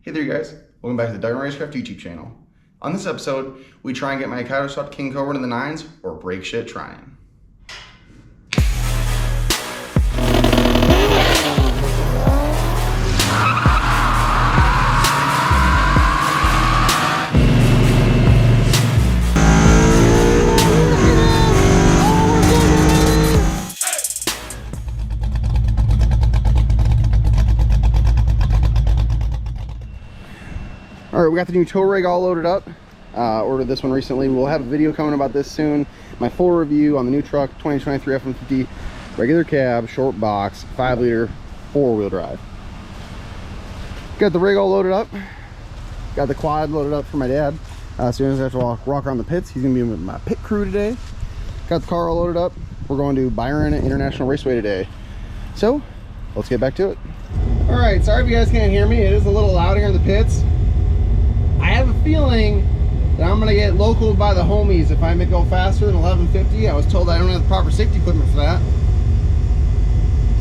Hey there, you guys. Welcome back to the Doug and Racecraft YouTube channel. On this episode, we try and get my Coyote Swapped King Cobra to the 9's or break shit trying. All right, we got the new tow rig all loaded up. Ordered this one recently. We'll have a video coming about this soon. My full review on the new truck, 2023 F-150, regular cab, short box, 5-liter, 4-wheel drive. Got the rig all loaded up. Got the quad loaded up for my dad. As soon as I have to walk around the pits, he's gonna be with my pit crew today. Got the car all loaded up. We're going to Byron International Raceway today. So, let's get back to it. All right, sorry if you guys can't hear me. It is a little loud here in the pits. I have a feeling that I'm gonna get localed by the homies if I go faster than 1150. I was told I don't have the proper safety equipment for that.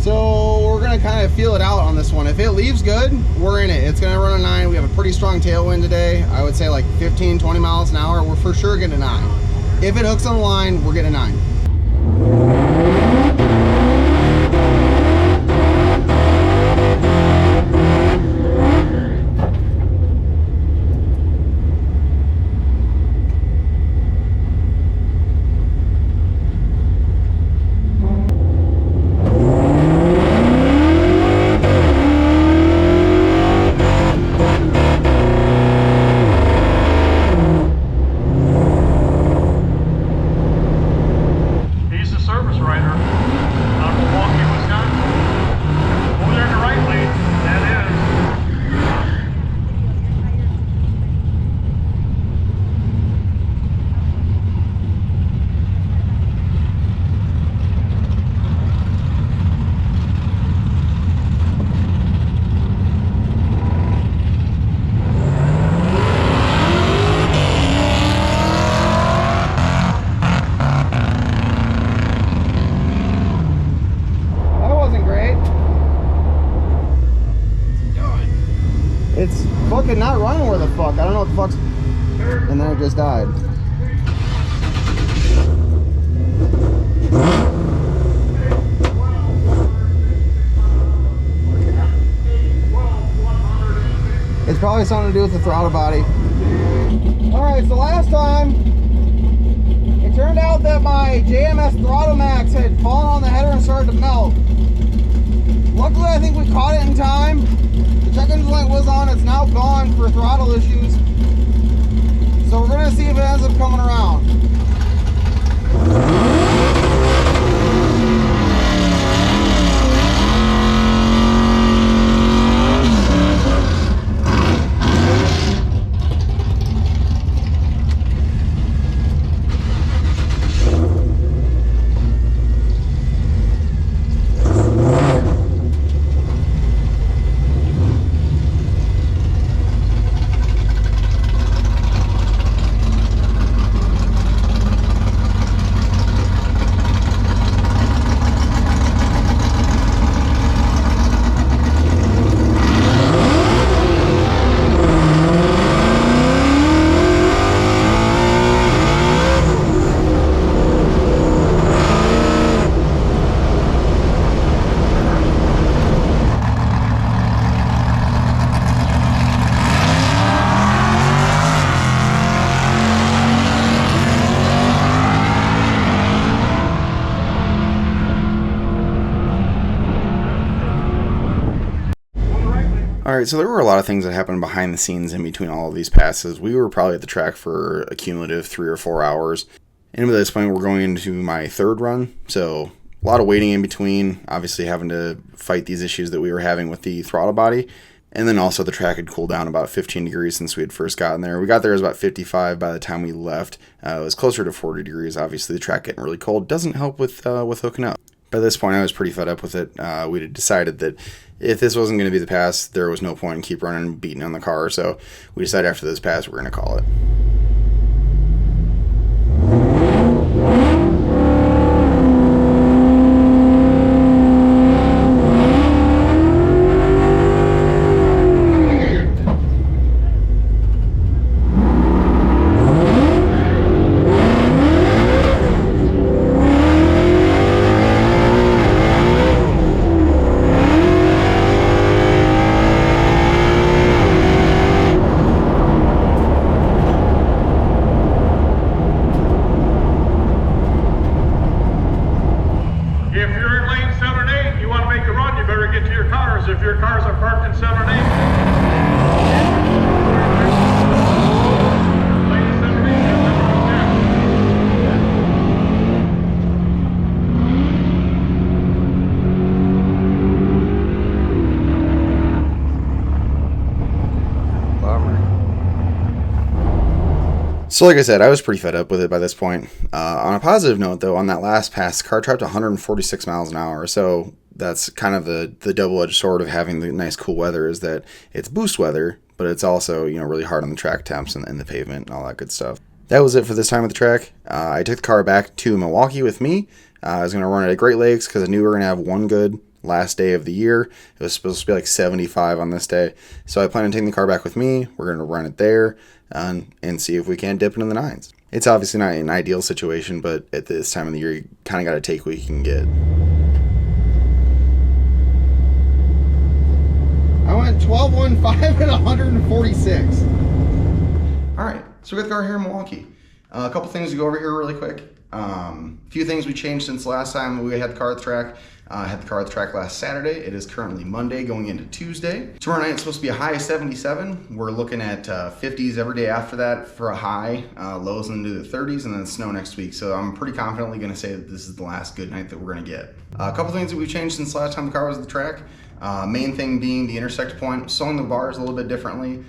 So we're gonna kind of feel it out on this one. If it leaves good, we're in it. It's gonna run a 9. We have a pretty strong tailwind today. I would say like 15, 20 miles an hour. We're for sure getting a 9. If it hooks on the line, we're getting a 9. It's fucking not running where the fuck. I don't know what the fuck's... And then it just died. It's probably something to do with the throttle body. Alright, so last time, it turned out that my JMS throttle max had fallen on the header and started to melt. Luckily, I think we caught it in time. Check engine light was on, it's now gone for throttle issues. So we're gonna see if it ends up coming around. Alright, so there were a lot of things that happened behind the scenes in between all of these passes. We were probably at the track for a cumulative 3 or 4 hours. And at this point, we're going into my third run. So a lot of waiting in between, obviously having to fight these issues that we were having with the throttle body. And then also the track had cooled down about 15 degrees since we had first gotten there. We got there, it was about 55 by the time we left. It was closer to 40 degrees. Obviously, the track getting really cold doesn't help with hooking up. By this point, I was pretty fed up with it. We had decided that if this wasn't going to be the pass, there was no point in keep running and beating on the car. So we decided after this pass, we're going to call it. So like I said, I was pretty fed up with it by this point. On a positive note, though, on that last pass, the car trapped 146 miles an hour. So that's kind of the double-edged sword of having the nice cool weather, is that it's boost weather, but it's also, you know, really hard on the track temps and the pavement and all that good stuff. That was it for this time at the track. I took the car back to Milwaukee with me. I was going to run it at Great Lakes because I knew we were going to have one good last day of the year. It was supposed to be like 75 on this day. So I plan on taking the car back with me. We're going to run it there and see if we can dip into the 9's. It's obviously not an ideal situation, but at this time of the year, you kind of got to take what you can get. I went 12.15 at 146. All right, so we got the car here in Milwaukee. A couple things to go over here really quick. A few things we changed since last time we had the car at the track. I had the car at the track last Saturday. It is currently Monday going into Tuesday. Tomorrow night it's supposed to be a high of 77. We're looking at 50s every day after that for a high, lows into the 30s, and then snow next week. So I'm pretty confidently going to say that this is the last good night that we're going to get. A couple things that we've changed since last time the car was at the track. Main thing being the intersect point. Sewing the bars a little bit differently.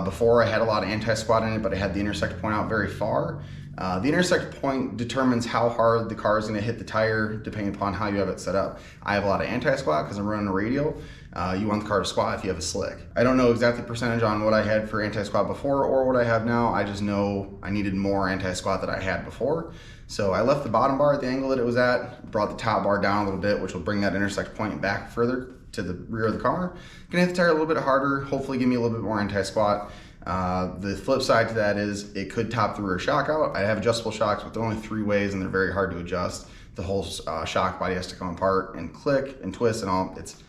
Before I had a lot of anti-squat in it, but I had the intersect point out very far. The intersect point determines how hard the car is going to hit the tire depending upon how you have it set up. I have a lot of anti-squat because I'm running a radial. You want the car to squat if you have a slick. I don't know exactly percentage on what I had for anti-squat before or what I have now. I just know I needed more anti-squat than I had before. So I left the bottom bar at the angle that it was at, brought the top bar down a little bit, which will bring that intersect point back further to the rear of the car. Gonna hit the tire a little bit harder, hopefully give me a little bit more anti-squat. The flip side to that is it could top the rear shock out. I have adjustable shocks, but they're only 3 ways and they're very hard to adjust. The whole shock body has to come apart and click and twist and all. It's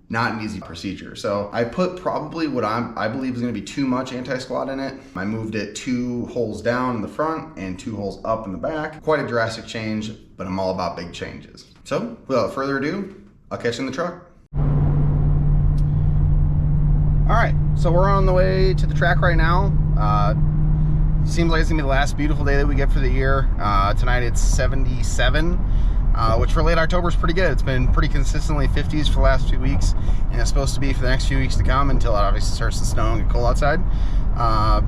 not an easy procedure. So I put probably what I believe is going to be too much anti-squat in it. I moved it 2 holes down in the front and 2 holes up in the back. Quite a drastic change, but I'm all about big changes. So without further ado, I'll catch you in the truck. All right, so we're on the way to the track right now. Seems like it's gonna be the last beautiful day that we get for the year. Tonight it's 77, which for late October is pretty good. It's been pretty consistently 50s for the last few weeks, and it's supposed to be for the next few weeks to come until it obviously starts to snow and get cold outside.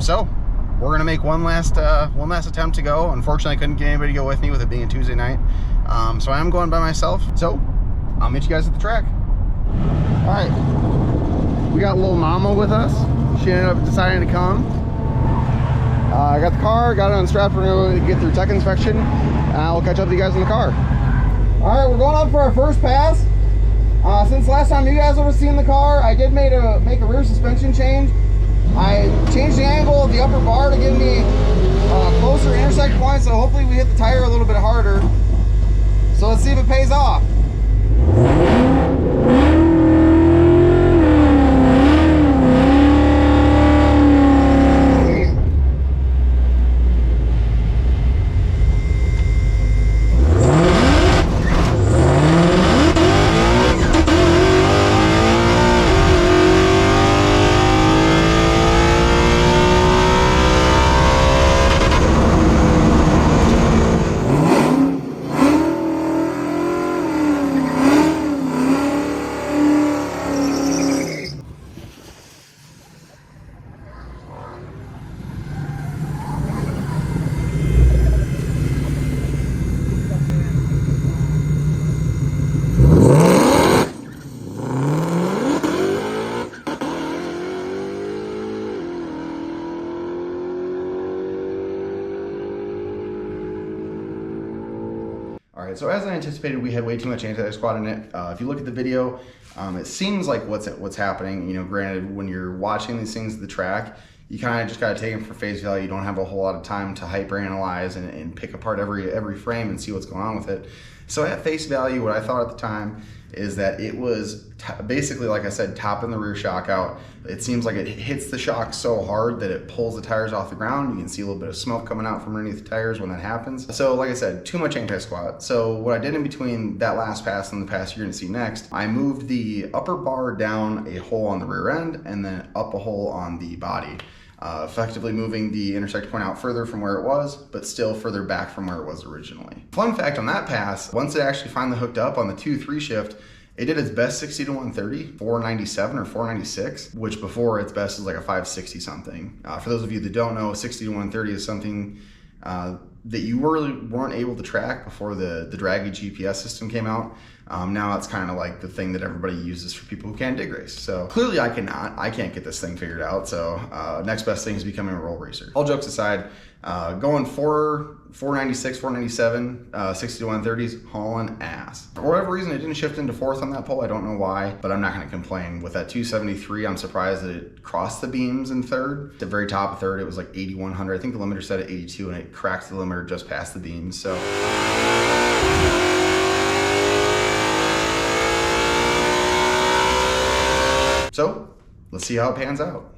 So we're gonna make one last attempt to go. Unfortunately, I couldn't get anybody to go with me with it being a Tuesday night. So I am going by myself. So I'll meet you guys at the track. All right. We got little mama with us. She ended up deciding to come. I got the car, got it unstrapped. We're going to get through tech inspection. I'll catch up with you guys in the car. All right, we're going up for our first pass. Since last time you guys would have seen the car, I did make a rear suspension change. I changed the angle of the upper bar to give me closer intersect points, so hopefully we hit the tire a little bit harder. So let's see if it pays off. Alright, so as I anticipated, we had way too much anti-squat in it. If you look at the video, it seems like what's happening. You know, granted, when you're watching these things at the track, you kind of just got to take them for face value. You don't have a whole lot of time to hyper-analyze and pick apart every frame and see what's going on with it. So at face value, what I thought at the time is that it was basically, like I said, topping the rear shock out. It seems like it hits the shock so hard that it pulls the tires off the ground. You can see a little bit of smoke coming out from underneath the tires when that happens. So like I said, too much anti-squat. So what I did in between that last pass and the pass you're gonna see next, I moved the upper bar down a hole on the rear end and then up a hole on the body. Effectively moving the intersect point out further from where it was, but still further back from where it was originally. Fun fact on that pass, once it actually finally hooked up on the 2-3 shift, It did its best 60 to 130, 497 or 496, which before its best is like a 560 something. For those of you that don't know, 60 to 130 is something that you really weren't able to track before the draggy GPS system came out. Now it's kind of like the thing that everybody uses for people who can't dig race. So clearly I can't get this thing figured out. So next best thing is becoming a roll racer. All jokes aside, going 496, 497, 60 to 130s, hauling ass. For whatever reason, it didn't shift into fourth on that pole. I don't know why, but I'm not gonna complain. With that 273, I'm surprised that it crossed the beams in third. At the very top of third, it was like 8,100. I think the limiter said at 82 and it cracked the limiter just past the beams. So let's see how it pans out.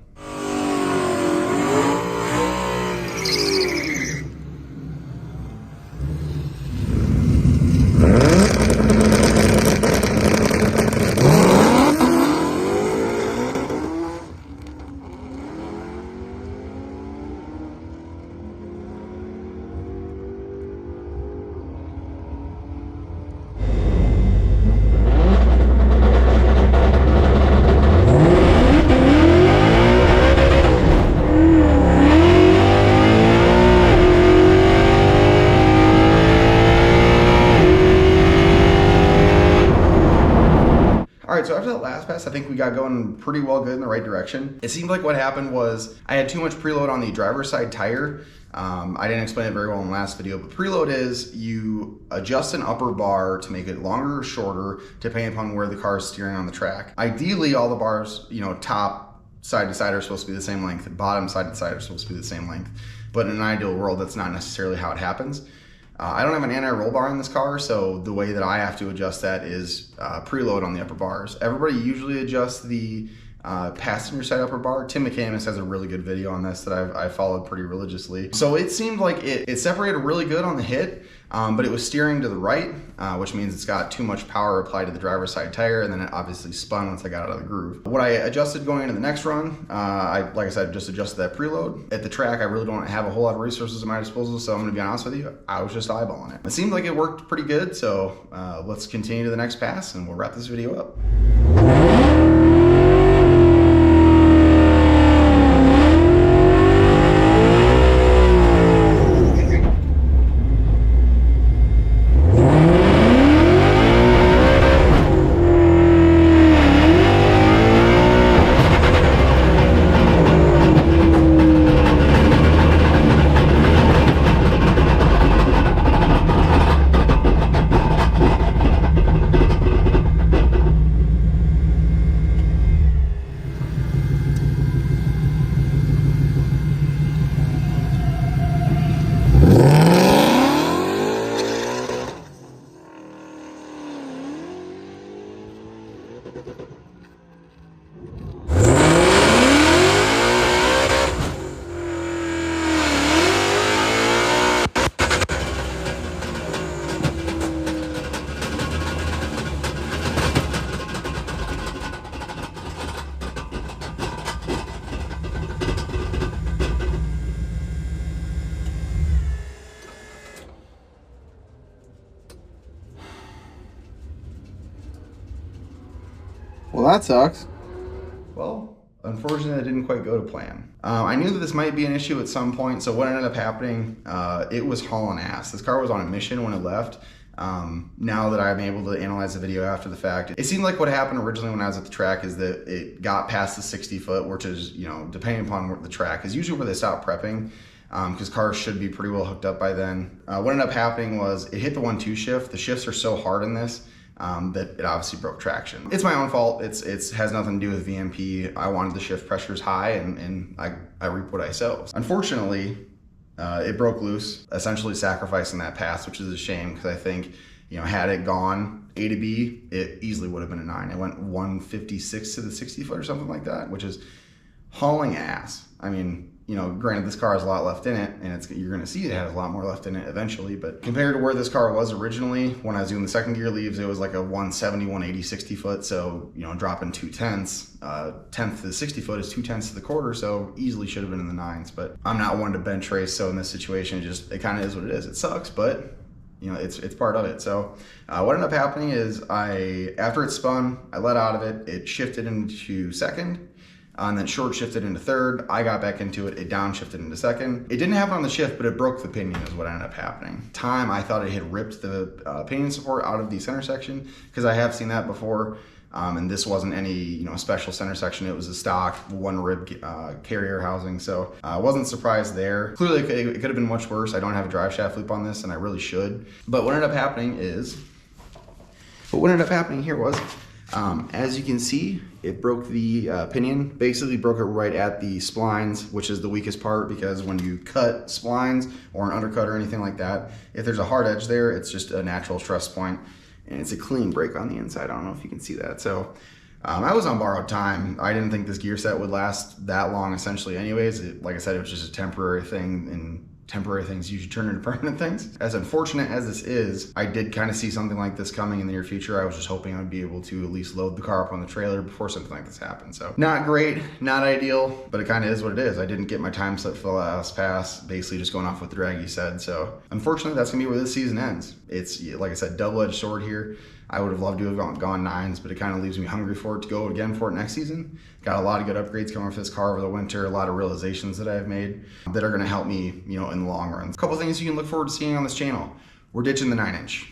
All right, so after that last pass, I think we got going pretty well good in the right direction. It seemed like what happened was I had too much preload on the driver's side tire. I didn't explain it very well in the last video, but preload is you adjust an upper bar to make it longer or shorter depending upon where the car is steering on the track. Ideally, all the bars, top side to side are supposed to be the same length, bottom side to side are supposed to be the same length. But in an ideal world, that's not necessarily how it happens. I don't have an anti-roll bar in this car, so the way that I have to adjust that is preload on the upper bars. Everybody usually adjusts the passenger side upper bar. Tim McCamus has a really good video on this that I followed pretty religiously. So it seemed like it separated really good on the hit, but it was steering to the right, which means it's got too much power applied to the driver's side tire, and then it obviously spun once I got out of the groove. What I adjusted going into the next run, like I said, just adjusted that preload. At the track, I really don't have a whole lot of resources at my disposal, so I'm gonna be honest with you, I was just eyeballing it. It seemed like it worked pretty good, so let's continue to the next pass and we'll wrap this video up. Well, that sucks. Well, unfortunately, it didn't quite go to plan. I knew that this might be an issue at some point, so what ended up happening, it was hauling ass. This car was on a mission when it left. Now that I'm able to analyze the video after the fact, it seemed like what happened originally when I was at the track is that it got past the 60 foot, which is, depending upon where the track is usually where they stop prepping, because cars should be pretty well hooked up by then. What ended up happening was it hit the 1-2 shift. The shifts are so hard in this that it obviously broke traction. It's my own fault. It has nothing to do with VMP. I wanted the shift pressures high, and I reap what I sow. Unfortunately, it broke loose, essentially sacrificing that pass, which is a shame because I think, had it gone A to B, it easily would have been a 9. It went 156 to the 60 foot or something like that, which is hauling ass. I mean, granted this car has a lot left in it, and you're gonna see it has a lot more left in it eventually, but compared to where this car was originally, when I was doing the second gear leaves, it was like a 170, 180, 60 foot, so, dropping 2/10, 10th to the 60 foot is 2/10 to the quarter, so easily should have been in the 9s, but I'm not one to bench race, so in this situation, it kind of is what it is. It sucks, but you know, it's part of it. So what ended up happening is after it spun, I let out of it, it shifted into second, and then short shifted into third. I got back into it, it downshifted into second. It didn't happen on the shift, but it broke the pinion is what ended up happening. I thought it had ripped the pinion support out of the center section, because I have seen that before. And this wasn't any, you know, special center section. It was a stock one rib carrier housing. So I wasn't surprised there. Clearly it could have been much worse. I don't have a drive shaft loop on this, and I really should. But what ended up happening here was, as you can see, it broke the pinion, basically broke it right at the splines, which is the weakest part, because when you cut splines or an undercut or anything like that, if there's a hard edge there, it's just a natural stress point. And it's a clean break on the inside. I don't know if you can see that. So I was on borrowed time. I didn't think this gear set would last that long essentially anyways. Like I said, it was just a temporary thing, and temporary things usually turn into permanent things. As unfortunate as this is, I did kind of see something like this coming in the near future. I was just hoping I'd be able to at least load the car up on the trailer before something like this happened. So not great, not ideal, but it kind of is what it is. I didn't get my time set for the last pass, basically just going off what the draggy said. So unfortunately, that's gonna be where this season ends. It's, like I said, double-edged sword here. I would have loved to have gone 9's, but it kind of leaves me hungry for it to go again for it next season. Got a lot of good upgrades coming for this car over the winter, a lot of realizations that I've made that are gonna help me, you know, in the long run. A couple things you can look forward to seeing on this channel. We're ditching the 9-inch.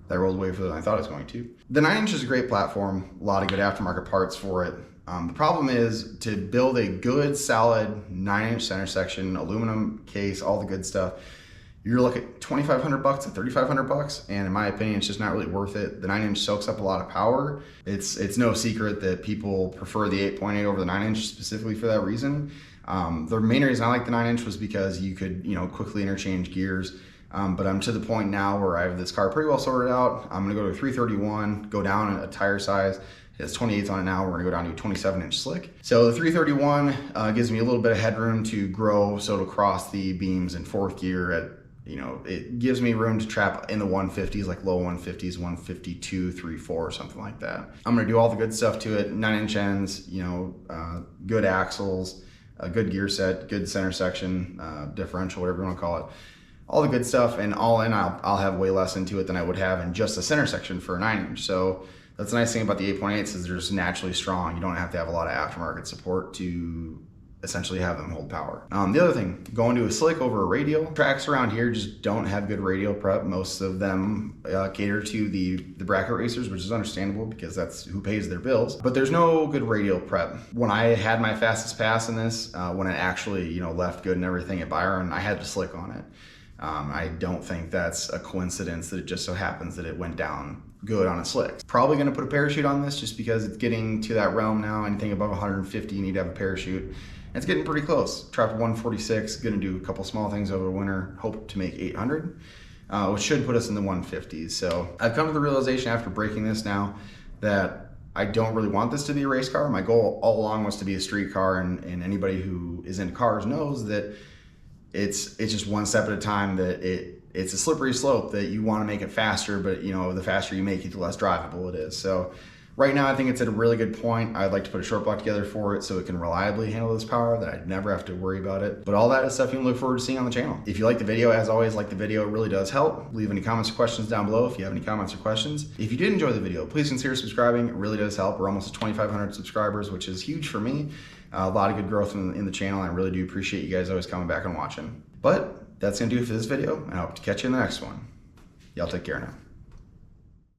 That rolled away further than I thought it was going to. The 9-inch is a great platform, a lot of good aftermarket parts for it. The problem is to build a good, solid 9-inch center section, aluminum case, all the good stuff. You're looking at $2,500 to $3,500, and in my opinion, it's just not really worth it. The 9-inch soaks up a lot of power. It's no secret that people prefer the 8.8 over the 9-inch specifically for that reason. The main reason I like the 9-inch was because you could, you know, quickly interchange gears. But I'm to the point now where I have this car pretty well sorted out. I'm gonna go to a 331, go down a tire size. It's 28s on it now. We're gonna go down to a 27-inch slick. So the 331 gives me a little bit of headroom to grow, so to cross the beams in fourth gear at, you know, it gives me room to trap in the 150s, like low 150s, 152, 3.4 or something like that. I'm gonna do all the good stuff to it, 9-inch ends, you know, good axles, a good gear set, good center section, differential, whatever you wanna call it. All the good stuff, and all in, I'll have way less into it than I would have in just a center section for a 9-inch. So that's the nice thing about the 8.8s is they're just naturally strong. You don't have to have a lot of aftermarket support to essentially have them hold power. The other thing, going to a slick over a radial. Tracks around here just don't have good radial prep. Most of them cater to the bracket racers, which is understandable because that's who pays their bills. But there's no good radial prep. When I had my fastest pass in this, when it actually, you know, left good and everything at Byron, I had to slick on it. I don't think that's a coincidence that it just so happens that it went down good on a slick. Probably gonna put a parachute on this just because it's getting to that realm now. Anything above 150, you need to have a parachute. It's getting pretty close. Trapped 146, gonna do a couple small things over the winter, hope to make 800, which should put us in the 150s. So I've come to the realization after breaking this now that I don't really want this to be a race car. My goal all along was to be a street car, and anybody who is into cars knows that it's just one step at a time, that it's a slippery slope, that you want to make it faster, but you know, the faster you make it, the less drivable it is. So right now I think it's at a really good point. I'd like to put a short block together for it so it can reliably handle this power, that I'd never have to worry about it. But all that is stuff you can look forward to seeing on the channel. If you like the video, as always, like the video, it really does help. Leave any comments or questions down below if you have any comments or questions. If you did enjoy the video, please consider subscribing. It really does help. We're almost at 2,500 subscribers, which is huge for me. A lot of good growth in the channel. I really do appreciate you guys always coming back and watching. But that's gonna do it for this video, and I hope to catch you in the next one. Y'all take care now.